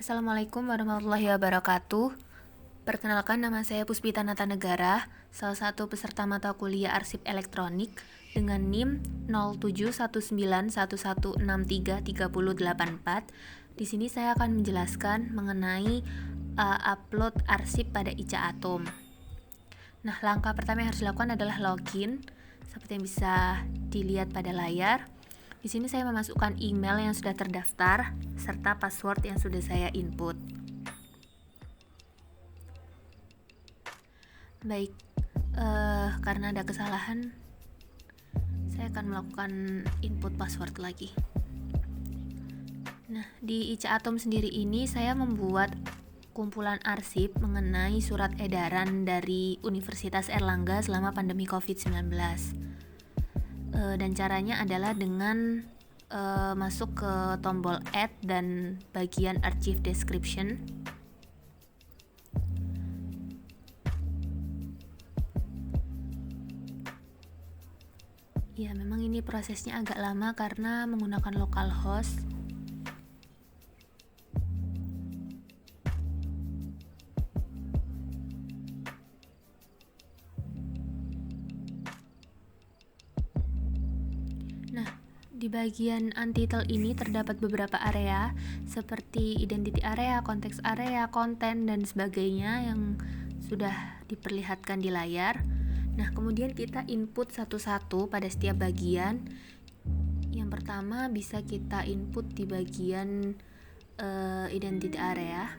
Assalamualaikum warahmatullahi wabarakatuh. Perkenalkan, nama saya Puspita Natanegara, salah satu peserta mata kuliah Arsip Elektronik dengan NIM 071911633084. Di sini saya akan menjelaskan mengenai upload arsip pada ICA Atom. Nah, langkah pertama yang harus dilakukan adalah login, seperti yang bisa dilihat pada layar. Di sini saya memasukkan email yang sudah terdaftar serta password yang sudah saya input. Baik, karena ada kesalahan, saya akan melakukan input password lagi. Nah, di ICA Atom sendiri ini saya membuat kumpulan arsip mengenai surat edaran dari Universitas Airlangga selama pandemi COVID-19. Dan caranya adalah dengan masuk ke tombol add dan bagian archive description. Ya, memang ini prosesnya agak lama karena menggunakan localhost. Nah, di bagian untitled ini terdapat beberapa area seperti identity area, konteks area, konten, dan sebagainya yang sudah diperlihatkan di layar. Nah, kemudian kita input satu-satu pada setiap bagian. Yang pertama bisa kita input di bagian identity area.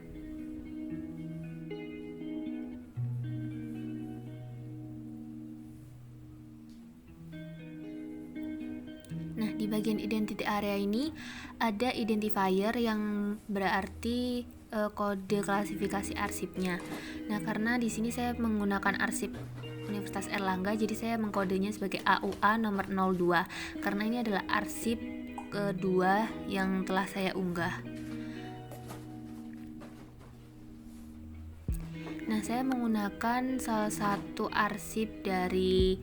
Nah, di bagian identity area ini ada identifier yang berarti kode klasifikasi arsipnya. Nah, karena di sini saya menggunakan arsip Universitas Airlangga, jadi saya mengkodenya sebagai AUA nomor 02 karena ini adalah arsip kedua yang telah saya unggah. Nah, saya menggunakan salah satu arsip dari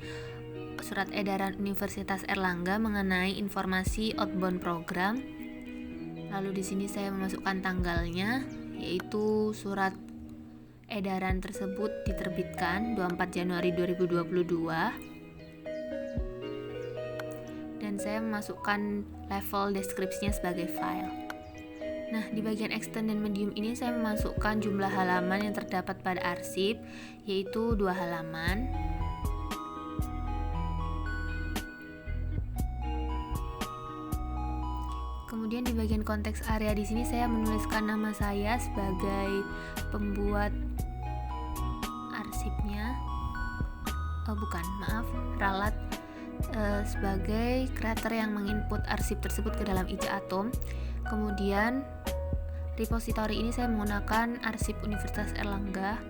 surat edaran Universitas Airlangga mengenai informasi outbound program. Lalu di sini saya memasukkan tanggalnya, yaitu surat edaran tersebut diterbitkan 24 Januari 2022. Dan saya memasukkan level deskripsinya sebagai file. Nah, di bagian extend dan medium ini saya memasukkan jumlah halaman yang terdapat pada arsip, yaitu 2 halaman. Kemudian di bagian konteks area di sini saya menuliskan nama saya sebagai pembuat arsipnya. Ralat sebagai creator yang menginput arsip tersebut ke dalam ICA Atom. Kemudian repository ini saya menggunakan arsip Universitas Airlangga.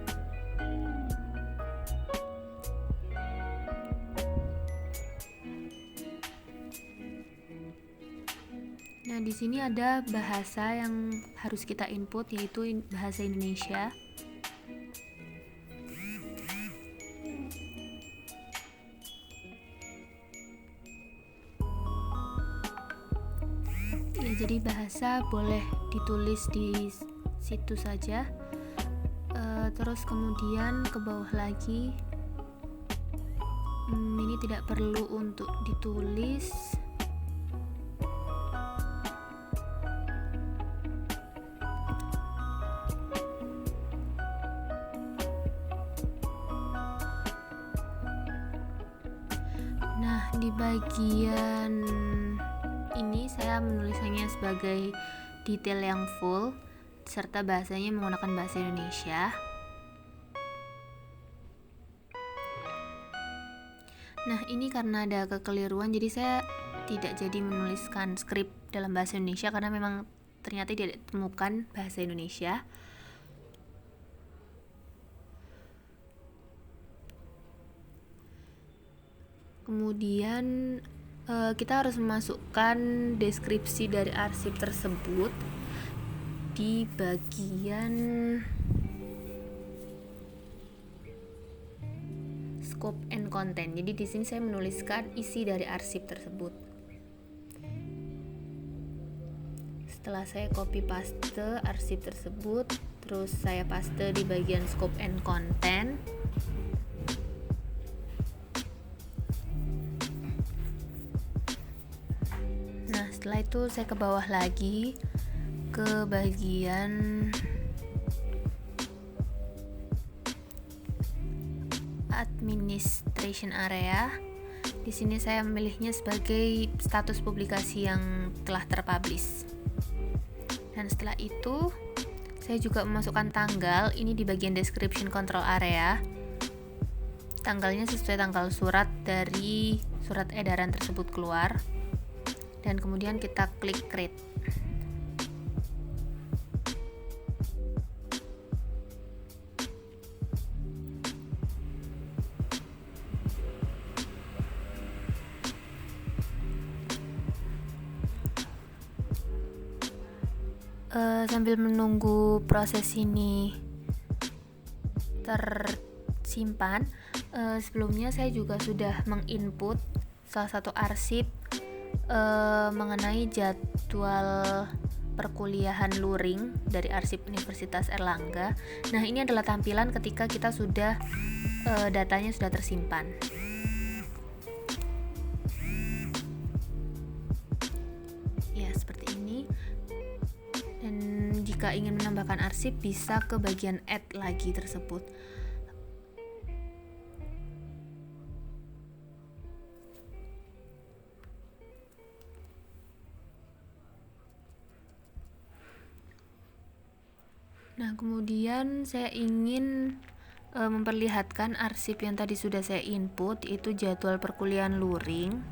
Nah, di sini ada bahasa yang harus kita input, yaitu bahasa Indonesia. Ya, jadi bahasa boleh ditulis di situ saja. Terus kemudian ke bawah lagi, ini tidak perlu untuk ditulis. Nah, di bagian ini saya menulisnya sebagai detail yang full serta bahasanya menggunakan bahasa Indonesia. Nah, ini karena ada kekeliruan, jadi saya tidak jadi menuliskan skrip dalam bahasa Indonesia karena memang ternyata tidak ditemukan bahasa Indonesia. Kemudian kita harus memasukkan deskripsi dari arsip tersebut di bagian scope and content. Jadi di sini saya menuliskan isi dari arsip tersebut. Setelah saya copy paste arsip tersebut, terus saya paste di bagian scope and content. Nah, setelah itu saya ke bawah lagi ke bagian administration area. Di sini saya memilihnya sebagai status publikasi yang telah terpublish. Dan setelah itu saya juga memasukkan tanggal ini di bagian description control area. Tanggalnya sesuai tanggal surat dari surat edaran tersebut keluar. Dan kemudian kita klik create. Sambil menunggu proses ini tersimpan, sebelumnya saya juga sudah menginput salah satu arsip mengenai jadwal perkuliahan luring dari arsip Universitas Erlangga. Nah, ini adalah tampilan ketika kita sudah datanya sudah tersimpan. Ya, seperti ini. Dan jika ingin menambahkan arsip, bisa ke bagian add lagi tersebut. Nah, kemudian saya ingin memperlihatkan arsip yang tadi sudah saya input, yaitu jadwal perkuliahan luring.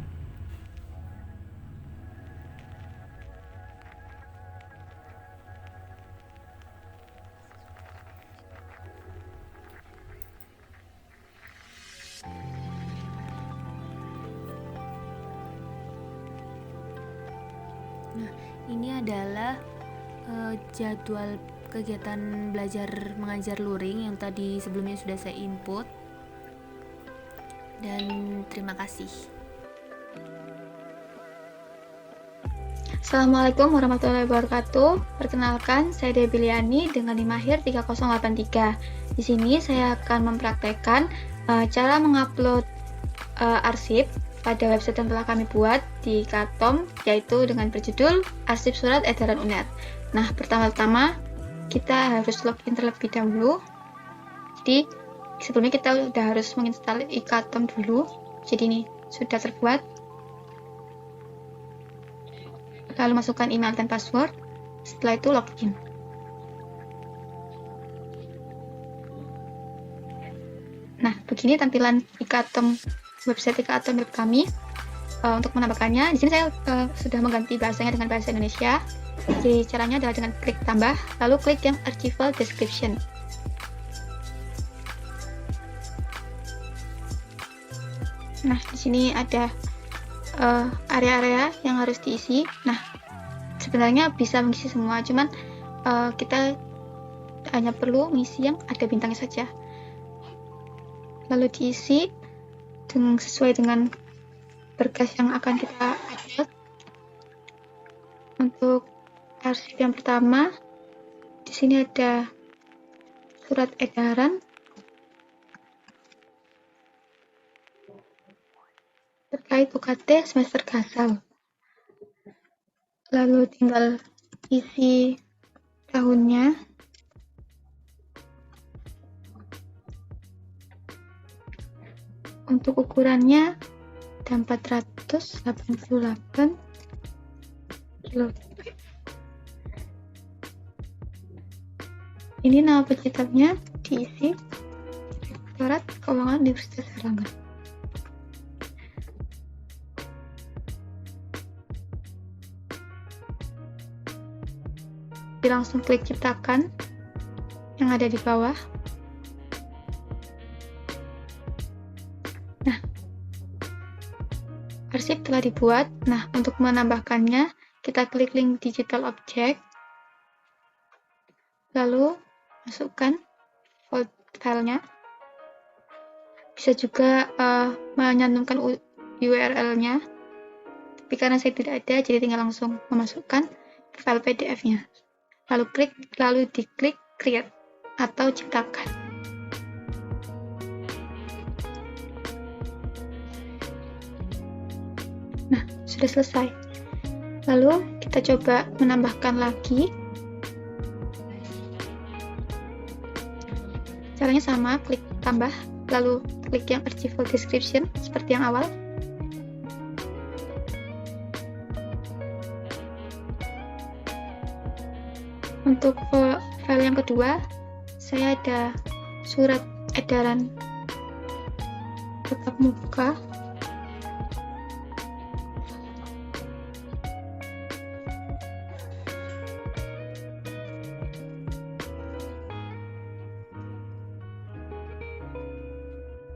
Nah, ini adalah jadwal kegiatan belajar mengajar luring yang tadi sebelumnya sudah saya input. Dan terima kasih. Assalamualaikum warahmatullahi wabarakatuh. Perkenalkan, saya Debiliani dengan NIM akhir 3083. Di sini saya akan mempraktekkan cara mengupload arsip pada website yang telah kami buat di Katom, yaitu dengan berjudul Arsip Surat Edaran UNER. Nah, pertama-tama kita harus login terlebih dahulu. Jadi sebelumnya kita sudah harus menginstal iKatom dulu. Jadi ini sudah terbuat. Lalu masukkan email dan password. Setelah itu login. Nah, begini tampilan iKatom, website iKatom milik kami. Untuk menambahkannya, di sini saya sudah mengganti bahasanya dengan bahasa Indonesia. Jadi caranya adalah dengan klik tambah, lalu klik yang archival description. Nah, di sini ada area-area yang harus diisi. Nah, sebenarnya bisa mengisi semua, cuman kita hanya perlu mengisi yang ada bintangnya saja. Lalu diisi sesuai dengan berkas yang akan kita upload. Untuk arsip yang pertama, di sini ada surat edaran terkait UKT semester Gasal. Lalu tinggal isi tahunnya. Untuk ukurannya ada 488 kilo. Ini nama penciptanya diisi Direktorat Keuangan Universitas Erlangga. Langsung klik ciptakan yang ada di bawah. Nah, arsip telah dibuat. Nah, untuk menambahkannya, kita klik link digital object, lalu masukkan filenya. Bisa juga menyantumkan URL-nya, tapi karena saya tidak ada, jadi tinggal langsung memasukkan file PDF-nya. Lalu diklik create atau ciptakan. Nah, sudah selesai. Lalu kita coba menambahkan lagi. Caranya sama, klik tambah, lalu klik yang archival description seperti yang awal. Untuk file yang kedua, saya ada surat edaran tatap muka.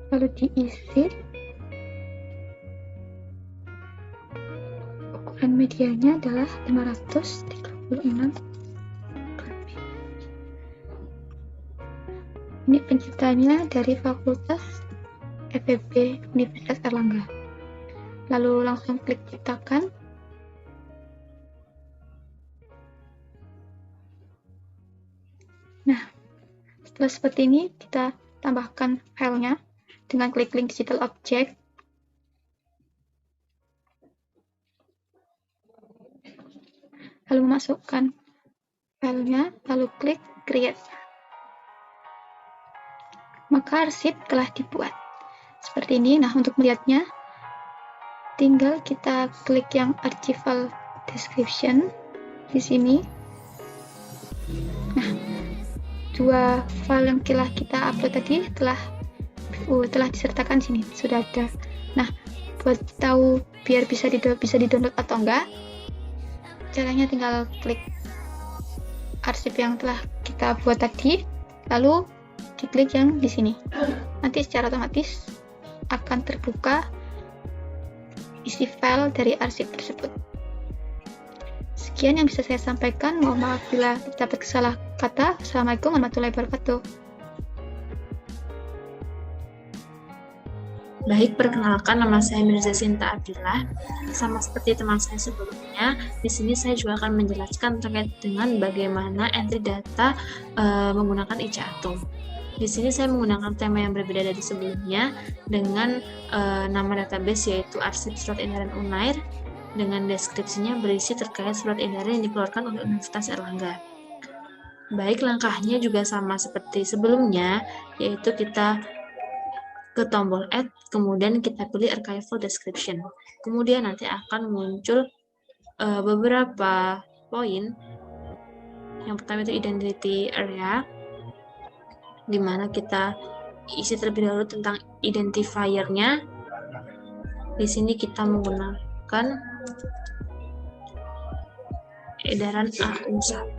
Lalu diisi. Ukuran medianya adalah 536. Ini penciptanya dari Fakultas FEB Universitas Airlangga. Lalu langsung klik ciptakan. Nah, setelah seperti ini, kita tambahkan filenya dengan klik link digital object. Lalu memasukkan filenya, lalu klik create. Maka arsip telah dibuat. Seperti ini. Nah, untuk melihatnya, tinggal kita klik yang archival description di sini. Nah, dua file yang telah kita upload tadi telah disertakan sini, sudah ada. Nah, buat tahu biar bisa di-download atau enggak, caranya tinggal klik arsip yang telah kita buat tadi, lalu diklik yang di sini. Nanti secara otomatis akan terbuka isi file dari arsip tersebut. Sekian yang bisa saya sampaikan. Mohon maaf bila terdapat salah kata. Assalamualaikum warahmatullahi wabarakatuh. Baik, perkenalkan, nama saya Mirza Sinta Abdillah. Sama seperti teman saya sebelumnya, di sini saya juga akan menjelaskan terkait dengan bagaimana entry data menggunakan IC Atom. Di sini saya menggunakan tema yang berbeda dari sebelumnya dengan nama database yaitu arsip surat edaran Unair dengan deskripsinya berisi terkait surat edaran yang dikeluarkan oleh Universitas Airlangga. Baik, langkahnya juga sama seperti sebelumnya, yaitu kita ke tombol add, kemudian kita pilih archival description. Kemudian nanti akan muncul beberapa poin. Yang pertama itu identity area, di mana kita isi terlebih dahulu tentang identifier-nya. Di sini kita menggunakan edaran AU1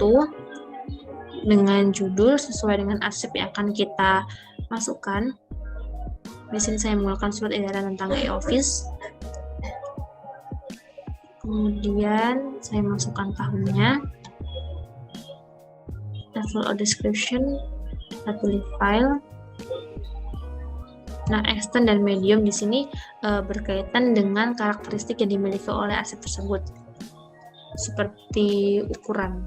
dengan judul sesuai dengan arsip yang akan kita masukkan. Di sini saya menggunakan surat edaran tentang e-office. Kemudian saya masukkan tahunnya. Level of description, kita pilih file. Nah, extend dan medium di sini berkaitan dengan karakteristik yang dimiliki oleh arsip tersebut, seperti ukuran.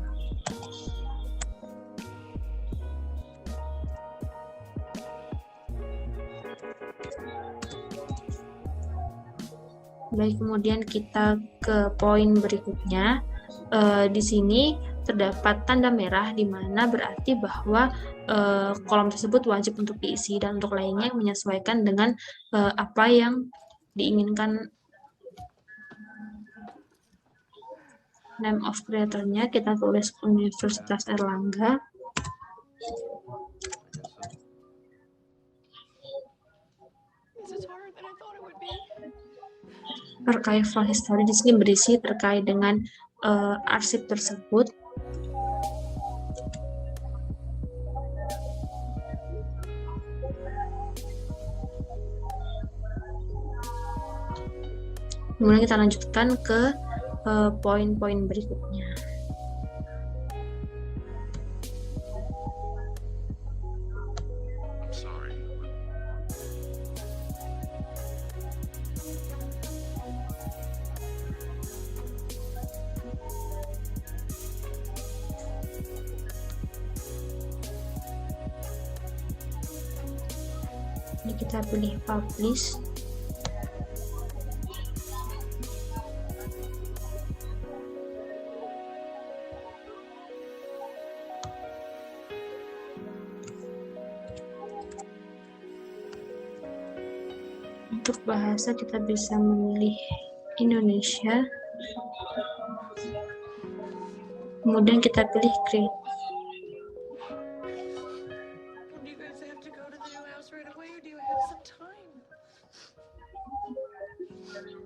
Baik, kemudian kita ke poin berikutnya. Di sini terdapat tanda merah di mana berarti bahwa kolom tersebut wajib untuk diisi dan untuk lainnya menyesuaikan dengan apa yang diinginkan. Name of creator-nya kita tulis Universitas Airlangga. Archival history di sini berisi terkait dengan arsip tersebut. Kemudian kita lanjutkan ke poin-poin berikutnya. Ini kita pilih publish. Untuk bahasa kita bisa memilih Indonesia. Kemudian kita pilih create. Do you guys have to go to the new house right away, or do you have some time? I got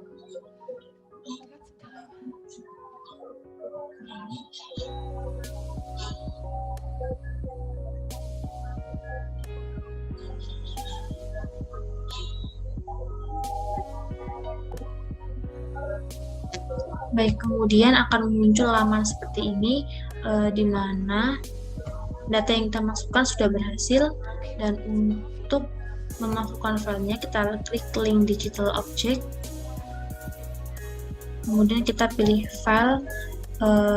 some time. Baik, kemudian akan muncul laman seperti ini, di mana data yang kita masukkan sudah berhasil, dan untuk memasukkan filenya kita klik link digital object, kemudian kita pilih file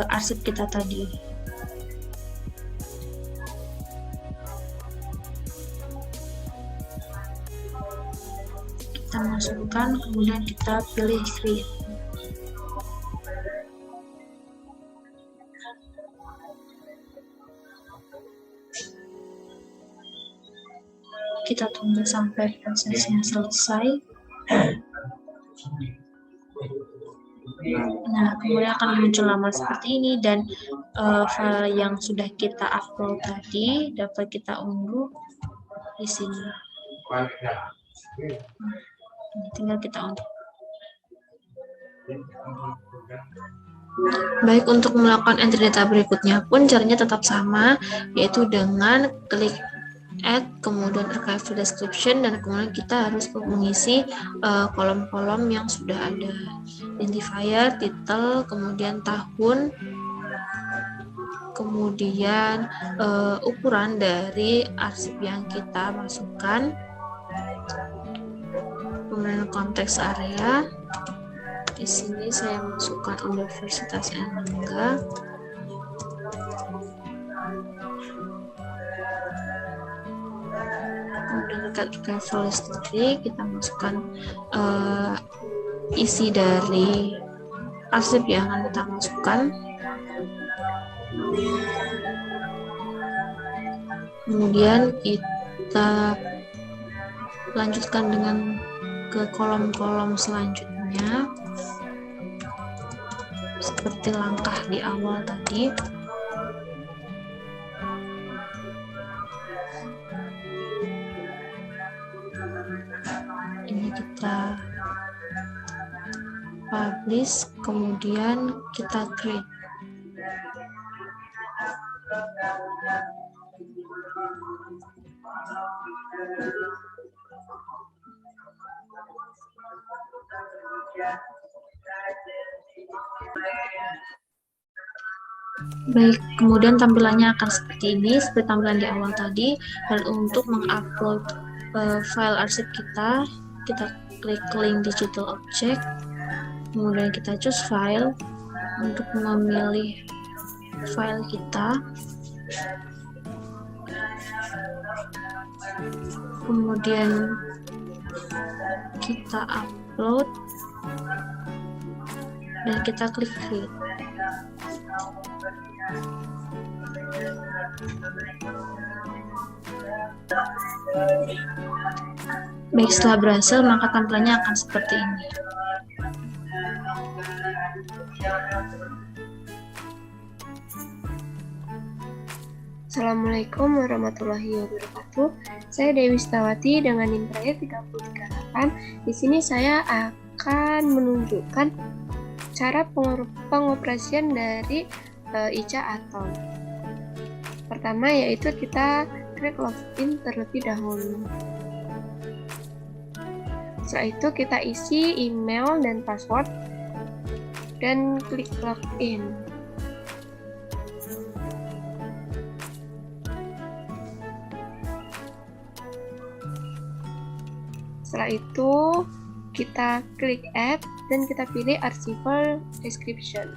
arsip kita tadi. Kita masukkan, kemudian kita pilih create. Kita tunggu sampai prosesnya selesai. Nah, kemudian akan muncul laman seperti ini, dan file yang sudah kita upload tadi dapat kita unduh di sini. Tinggal kita unduh. Baik, untuk melakukan entry data berikutnya pun caranya tetap sama, yaitu dengan klik add, kemudian archive description, dan kemudian kita harus mengisi kolom-kolom yang sudah ada, identifier, title, kemudian tahun, kemudian ukuran dari arsip yang kita masukkan, kemudian konteks area. Di sini saya masukkan Universitas Erlangga. Kemudian dekat file history kita masukkan isi dari arsip yang akan kita masukkan. Kemudian kita lanjutkan dengan ke kolom-kolom selanjutnya seperti langkah di awal tadi. Ini kita publish, kemudian kita create. Baik, kemudian tampilannya akan seperti ini, seperti tampilan di awal tadi. Dan untuk mengupload file arsip kita klik link digital object, kemudian kita choose file untuk memilih file kita, kemudian kita upload dan kita klik create. Baik, setelah berhasil maka tampilannya akan seperti ini. Assalamualaikum warahmatullahi wabarakatuh. Saya Dewi Stawati dengan NIM Prayer 338. Di sini saya akan menunjukkan cara pengoperasian dari ICA Atom. Pertama yaitu kita klik login terlebih dahulu. Setelah itu kita isi email dan password dan klik login. Setelah itu kita klik add dan kita pilih archival description.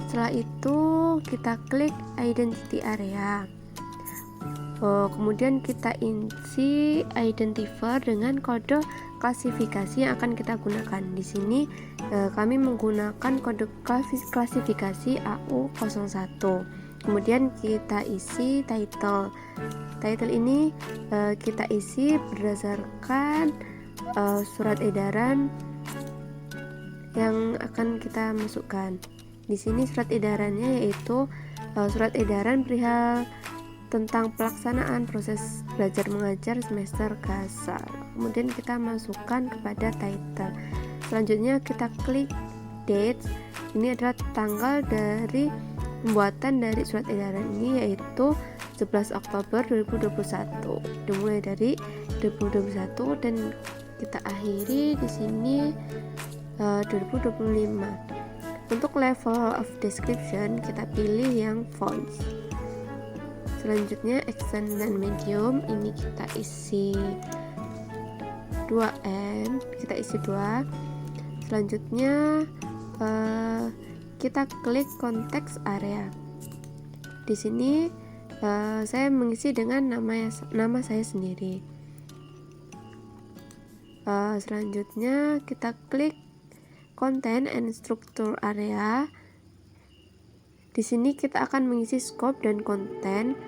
Setelah itu kita klik identity area. Kemudian kita isi identifier dengan kode klasifikasi yang akan kita gunakan. Di sini kami menggunakan kode klasifikasi AU01. Kemudian kita isi title. Title ini kita isi berdasarkan surat edaran yang akan kita masukkan. Di sini surat edarannya yaitu surat edaran perihal tentang pelaksanaan proses belajar mengajar semester kasar. Kemudian kita masukkan kepada title. Selanjutnya kita klik dates. Ini adalah tanggal dari pembuatan dari surat edaran ini, yaitu 11 Oktober 2021. Dimulai dari 2021 dan kita akhiri di sini 2025. Untuk level of description kita pilih yang fonts. Selanjutnya accent dan medium ini kita isi 2N, kita isi 2. Selanjutnya kita klik konteks area. Di sini saya mengisi dengan nama saya sendiri. Selanjutnya kita klik content and structure area. Di sini kita akan mengisi scope dan konten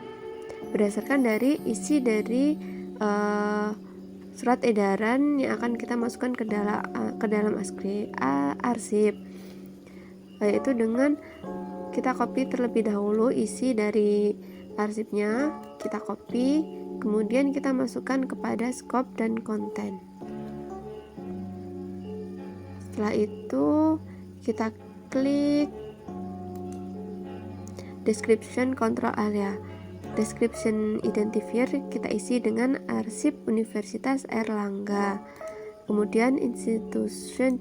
berdasarkan dari isi dari surat edaran yang akan kita masukkan ke dalam arsip, yaitu dengan kita copy terlebih dahulu isi dari arsipnya, kita copy, kemudian kita masukkan kepada scope dan konten. Setelah itu kita klik description control area. Description identifier kita isi dengan arsip Universitas Airlangga. Kemudian institution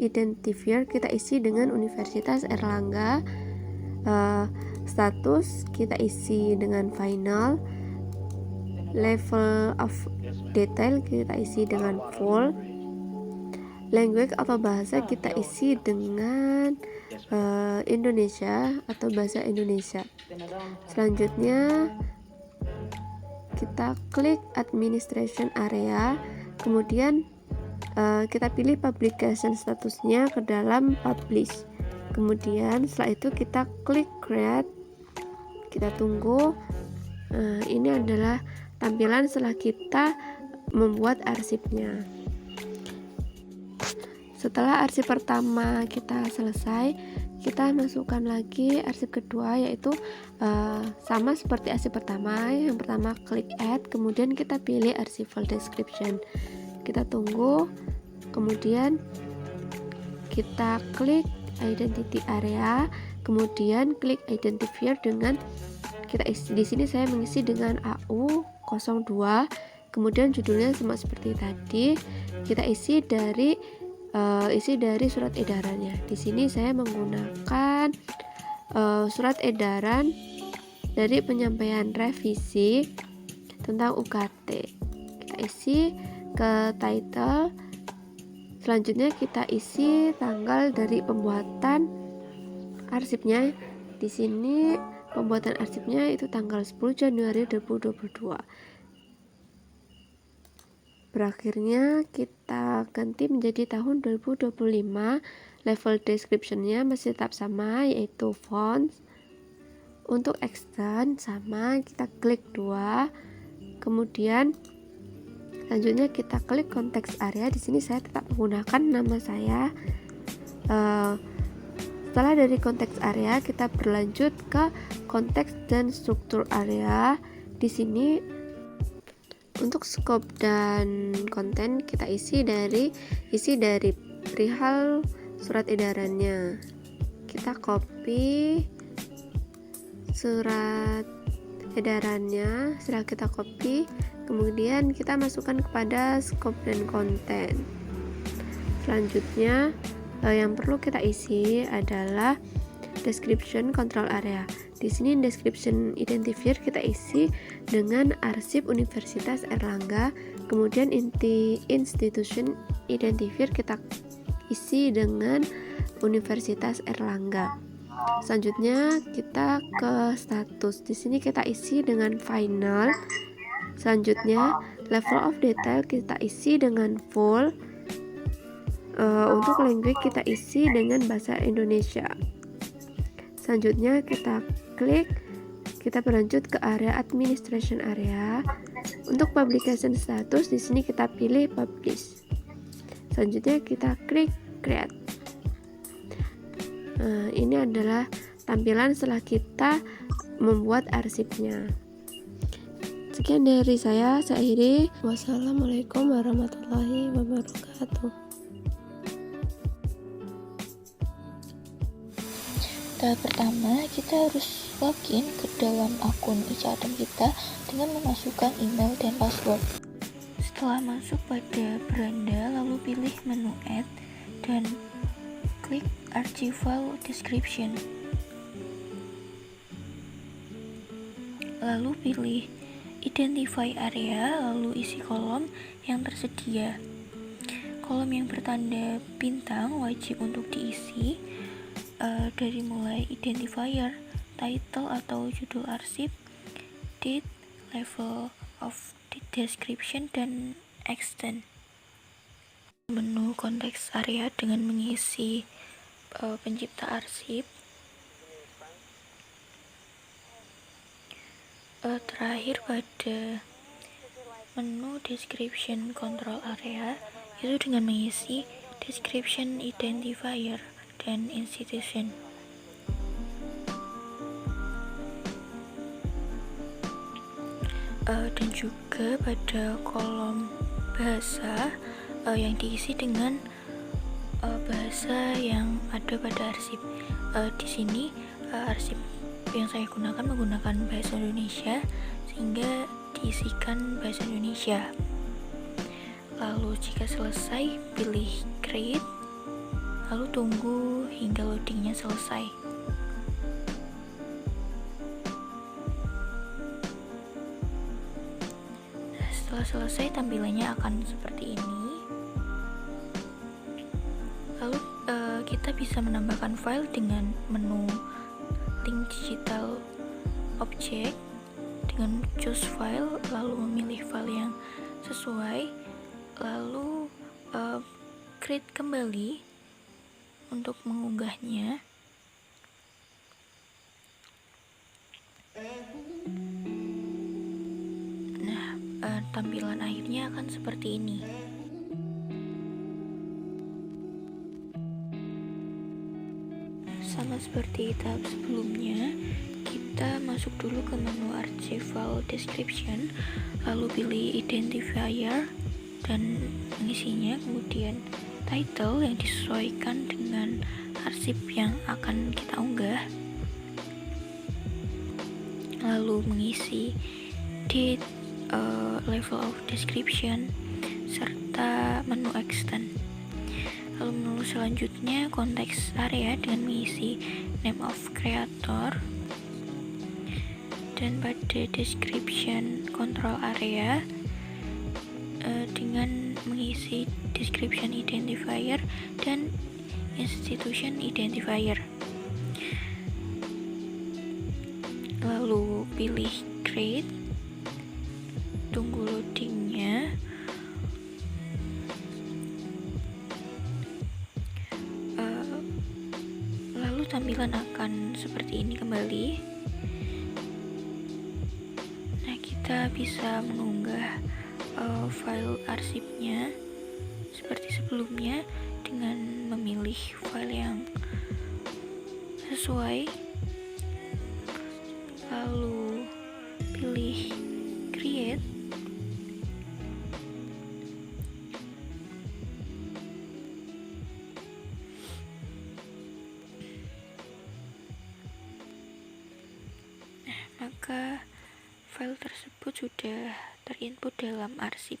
identifier kita isi dengan Universitas Airlangga. Status kita isi dengan final. Level of detail kita isi dengan full. Language atau bahasa kita isi dengan Indonesia atau bahasa Indonesia. Selanjutnya kita klik administration area, kemudian kita pilih publication statusnya ke dalam publish. Kemudian setelah itu kita klik create, kita tunggu. Ini adalah tampilan setelah kita membuat arsipnya. Setelah arsip pertama kita selesai, kita masukkan lagi arsip kedua, yaitu sama seperti arsip pertama. Yang pertama klik add, kemudian kita pilih archival description. Kita tunggu, kemudian kita klik identity area, kemudian klik identifier dengan kita isi. Di sini saya mengisi dengan AU02, kemudian judulnya sama seperti tadi. Kita isi dari surat edarannya. Di sini saya menggunakan surat edaran dari penyampaian revisi tentang UKT. Kita isi ke title. Selanjutnya kita isi tanggal dari pembuatan arsipnya. Di sini pembuatan arsipnya itu tanggal 10 Januari 2022. Berakhirnya kita ganti menjadi tahun 2025. Level description-nya masih tetap sama, yaitu fonts. Untuk extend sama, kita klik 2. Kemudian selanjutnya kita klik konteks area. Di sini saya tetap menggunakan nama saya. Setelah dari konteks area, kita berlanjut ke konteks dan struktur area. Di sini untuk scope dan konten kita isi dari perihal surat edarannya. Kita copy surat edarannya. Setelah kita copy, kemudian kita masukkan kepada scope dan konten. Selanjutnya yang perlu kita isi adalah description control area. Di sini description identifier kita isi dengan arsip Universitas Airlangga, kemudian institution identifier kita isi dengan Universitas Airlangga. Selanjutnya kita ke status. Di sini kita isi dengan final. Selanjutnya level of detail kita isi dengan full. Untuk language kita isi dengan bahasa Indonesia. Selanjutnya kita klik, kita berlanjut ke area administration area. Untuk publication status di sini kita pilih publish. Selanjutnya kita klik create. Ini adalah tampilan setelah kita membuat arsipnya. Sekian dari saya akhiri. Wassalamualaikum warahmatullahi wabarakatuh. Tahap pertama, kita harus login ke dalam akun ICA-Atom kita dengan memasukkan email dan password. Setelah masuk pada beranda, lalu pilih menu Add dan klik Archival Description. Lalu pilih Identify Area, lalu isi kolom yang tersedia. Kolom yang bertanda bintang wajib untuk diisi dari mulai identifier, title atau judul arsip, date, level of description, dan extent. Menu konteks area dengan mengisi pencipta arsip. Terakhir pada menu description control area itu dengan mengisi description identifier dan institution. Dan juga pada kolom bahasa yang diisi dengan bahasa yang ada pada arsip. Di sini arsip yang saya gunakan menggunakan bahasa Indonesia, sehingga diisikan bahasa Indonesia. Lalu jika selesai, pilih create, lalu tunggu hingga loadingnya selesai. Nah, setelah selesai, tampilannya akan seperti ini. Lalu kita bisa menambahkan file dengan menu link digital object dengan choose file, lalu memilih file yang sesuai, lalu create kembali untuk mengunggahnya. Nah, tampilan akhirnya akan seperti ini. Sama seperti tahap sebelumnya, kita masuk dulu ke menu Archival Description, lalu pilih Identifier dan mengisinya, kemudian title yang disesuaikan dengan arsip yang akan kita unggah, lalu mengisi date, level of description, serta menu extend. Lalu menu selanjutnya konteks area dengan mengisi name of creator, dan pada description control area dengan mengisi description identifier dan institution identifier. Lalu pilih create, tunggu loadingnya. Lalu tampilan akan seperti ini kembali. Nah, kita bisa mengunggah file arsipnya seperti sebelumnya dengan memilih file yang sesuai, lalu pilih create, maka file tersebut sudah terinput dalam arsip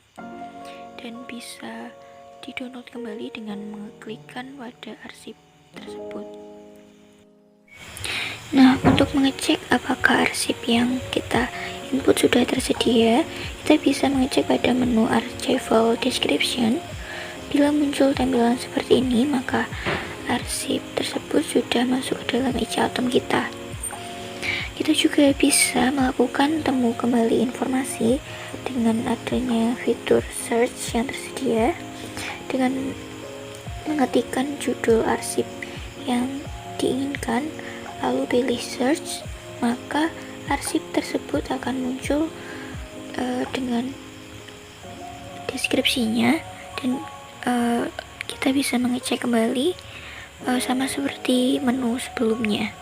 dan bisa di-download kembali dengan mengeklikkan pada arsip tersebut. Nah, untuk mengecek apakah arsip yang kita input sudah tersedia, kita bisa mengecek pada menu Archival Description. Bila muncul tampilan seperti ini, maka arsip tersebut sudah masuk ke dalam iCatom kita. Kita juga bisa melakukan temu kembali informasi dengan adanya fitur search yang tersedia. Dengan mengetikkan judul arsip yang diinginkan, lalu pilih search, maka arsip tersebut akan muncul dengan deskripsinya, dan kita bisa mengecek kembali sama seperti menu sebelumnya.